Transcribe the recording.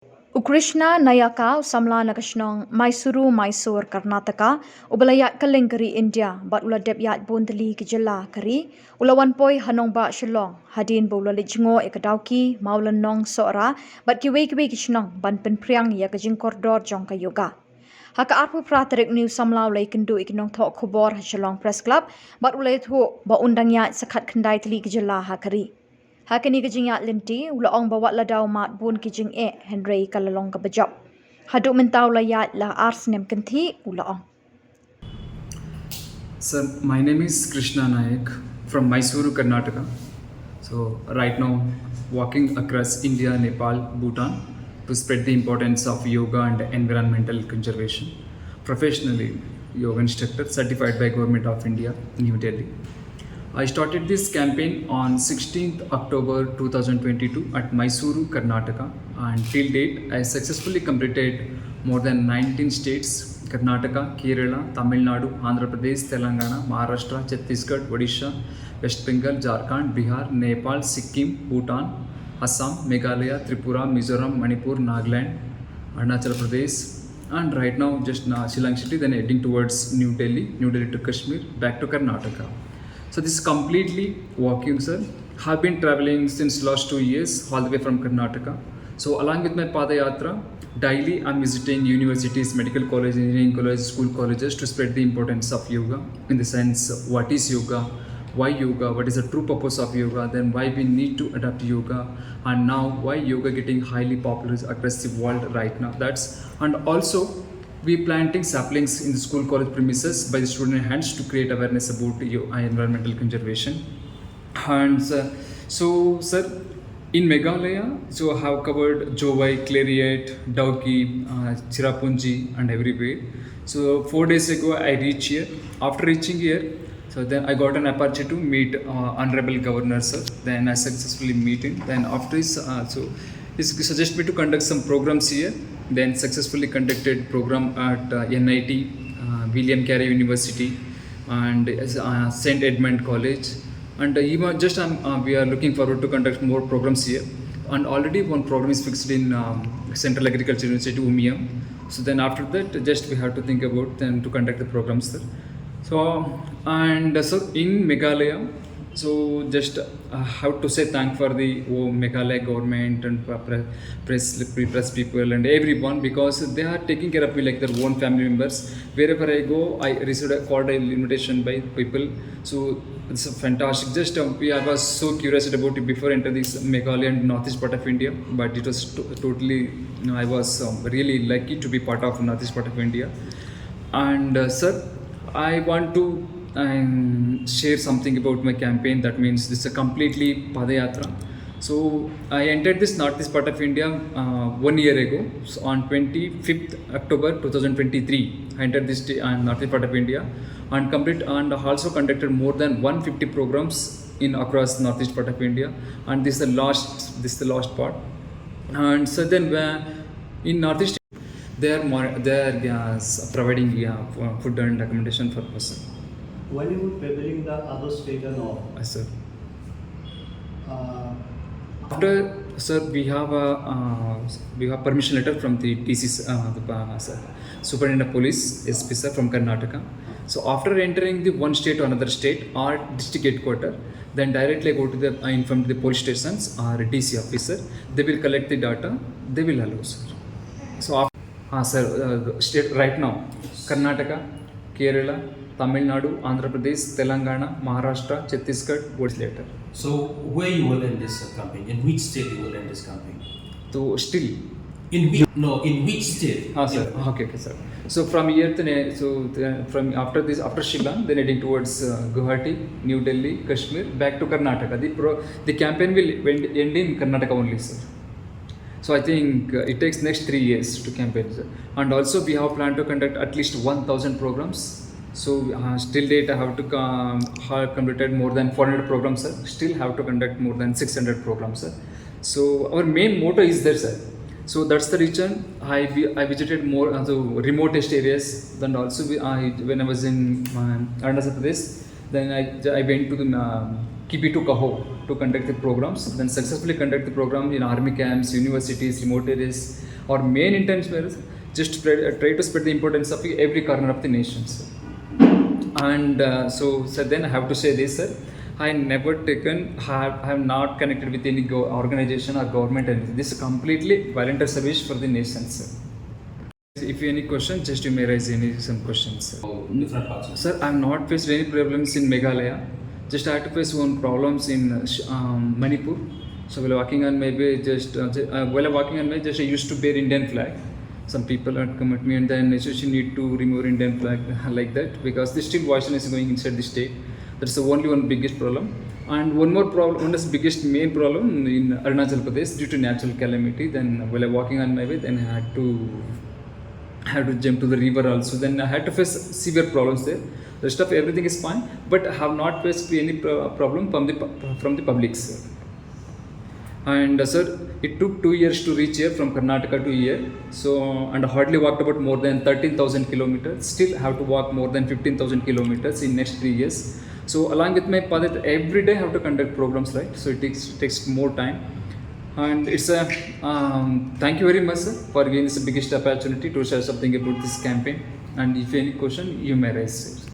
Krishna Nayaka Samla Krishna Mysoru Mysore Karnataka Iaid Kjat kari India but ula Iaid Bondali Jylla kari ula nongbah Shillong hadien bola jngoh Dawki Mawlynnong Sohra but kiwei shnong ban pynphriang jingkordor jong yoga. Haka arpu tarik new Samla iakynduh nongthoh kubor Shillong Press Club but ula iathuh ba undangnya sakat kendai tylli Jylla hakari. Hakani Iaid linti ula ong bawa la daw mat bun kijing Henry kalalong kabajok. Haduk mentau la Iaid la Snem Kynthih ula ong. Sir, my name is Krishna Nayaka from Mysoru, Karnataka. So right now walking across India, Nepal, Bhutan to spread the importance of yoga and environmental conservation. Professionally, yoga instructor certified by Government of India, New Delhi. I started this campaign on 16th October 2022 at Mysoru, Karnataka, and till date I successfully completed more than 19 states: Karnataka, Kerala, Tamil Nadu, Andhra Pradesh, Telangana, Maharashtra, Chhattisgarh, Odisha, West Bengal, Jharkhand, Bihar, Nepal, Sikkim, Bhutan, Assam, Meghalaya, Tripura, Mizoram, Manipur, Nagaland, Arunachal Pradesh, and right now just Shillong city, then heading towards New Delhi to Kashmir, back to Karnataka. So this is completely walking, sir. Have been traveling since last 2 years, all the way from Karnataka. So along with my Padayatra, daily I'm visiting universities, medical college, engineering college, school colleges to spread the importance of yoga. In the sense, what is yoga, why yoga, what is the true purpose of yoga, then why we need to adapt yoga, and now why yoga getting highly popular across the world right now. And also we planting saplings in the school college premises by the student hands to create awareness about environmental conservation. And so sir, in Meghalaya, so I have covered Jylla, Leit, Dawki, Chirapunji and everywhere. So 4 days ago I reached here. After reaching here, so then I got an opportunity to meet Honorable Governor sir. Then I successfully meet him. Then after this, so he suggested me to conduct some programs here. Then successfully conducted program at NIT, William Carey University, and St. Edmund College. And even just we are looking forward to conduct more programs here. And already one program is fixed in Central Agriculture University, Umiam. So then after that, just we have to think about then to conduct the programs there. So so in Meghalaya, so just have to say thank for the Meghalaya government and press people and everyone, because they are taking care of me like their own family members. Wherever I go, I received a cordial invitation by people. So it's fantastic. Just I was so curious about it before entering this Meghalaya and northeast part of India, but it was totally, I was really lucky to be part of northeast part of India. And sir, I want to share something about my campaign. That means this is a completely Padayatra. So I entered this northeast part of India 1 year ago. So on 25th October 2023, I entered this northeast part of India and also conducted more than 150 programs in across northeast part of India. And this is the last part. And so then in northeast, they are providing food and accommodation for person. Why you would favoring the other state and all? Yes, sir. After, sir, we have permission letter from the TC, Superintendent of Police, SP sir from Karnataka. So after entering the one state to another state or district headquarter, then directly go to the inform the police stations or DC officer. They will collect the data. They will allow, sir. So sir, state right now, Karnataka, Kerala, Tamil Nadu, Andhra Pradesh, Telangana, Maharashtra, Chhattisgarh, what's later. So where you will end this campaign? In which state you will end this campaign? So still. In which state? Sir. Okay, sir. So from here to from after Shillong, then heading towards Guwahati, New Delhi, Kashmir, back to Karnataka. The campaign will end in Karnataka only, sir. So I think it takes next 3 years to campaign, sir. And also we have planned to conduct at least 1,000 programs. So still date I have to have completed more than 400 programs, sir. Still have to conduct more than 600 programs, sir. So our main motto is there, sir. So that's the reason I visited more remotest areas. Then also when I was in Arunachal Pradesh, then I went to the Kibitu Kaho to conduct the programs, then successfully conduct the program in army camps, universities, remote areas. Our main intention is just try to spread the importance of every corner of the nation, sir. And so then I have to say this, sir. I have not connected with any organization or government, and this is completely volunteer service for the nation, sir. If you any question, just you may raise some questions, sir. Different parts. Sir, I have not faced any problems in Meghalaya. Just I had to face one problems in Manipur. So while walking on maybe just I used to bear Indian flag. Some people had come at me and then you need to remove Indian flag like that, because the still violation is going inside the state. That's the only one biggest problem. And one more problem, one is biggest main problem in Arunachal Pradesh due to natural calamity. Then while walking on my way, then I had to jump to the river also. Then I had to face severe problems there. The rest of everything is fine, but I have not faced any problem from the public, sir. And sir, it took 2 years to reach here from Karnataka to here. So, and I hardly walked about more than 13,000 kilometers. Still have to walk more than 15,000 kilometers in next 3 years. So along with my path, every day I have to conduct programs, right? So it takes more time. And it's a thank you very much, sir, for giving this biggest opportunity to share something about this campaign. And if any question, you may raise, sir.